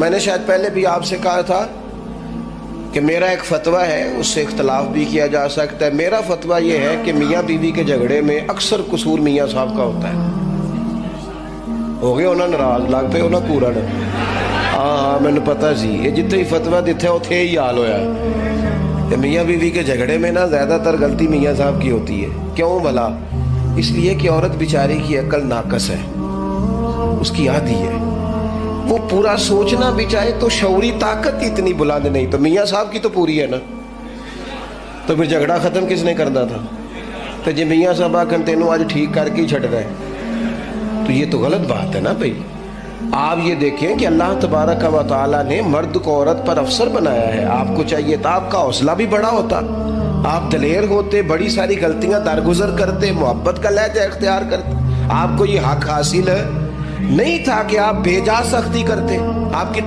میں نے شاید پہلے بھی آپ سے کہا تھا کہ میرا ایک فتویٰ ہے، اس سے اختلاف بھی کیا جا سکتا ہے۔ میرا فتویٰ یہ ہے کہ میاں بیوی کے جھگڑے میں اکثر قصور میاں صاحب کا ہوتا ہے۔ ہو گیا انہوں ناراض لگ پہ انہوں پورا نہ ہاں میں نے پتا سی یہ جتنے ہی فتویٰ دیتے اتنے ہی حال ہویا ہے۔ میاں بیوی کے جھگڑے میں نا زیادہ تر غلطی میاں صاحب کی ہوتی ہے۔ کیوں بھلا؟ اس لیے کہ عورت بیچاری کی عقل ناقص ہے، اس کی آدھی ہے، وہ پورا سوچنا بھی چاہے تو شعوری طاقت اتنی بلند نہیں۔ تو میاں صاحب کی تو پوری ہے نا، تو پھر جھگڑا ختم کس نے کرنا تھا؟ تو جی میاں صاحب آکن تینوں آج ٹھیک کر کے ہی چھڑ رہے تو یہ تو غلط بات ہے نا بھائی۔ آپ یہ دیکھیں کہ اللہ تبارک و تعالیٰ نے مرد کو عورت پر افسر بنایا ہے۔ آپ کو چاہیے تھا آپ کا حوصلہ بھی بڑا ہوتا، آپ دلیر ہوتے، بڑی ساری غلطیاں درگزر کرتے، محبت کا لہجہ اختیار کرتے۔ آپ کو یہ حق حاصل نہیں تھا کہ آپ بے جا سختی کرتے۔ آپ کی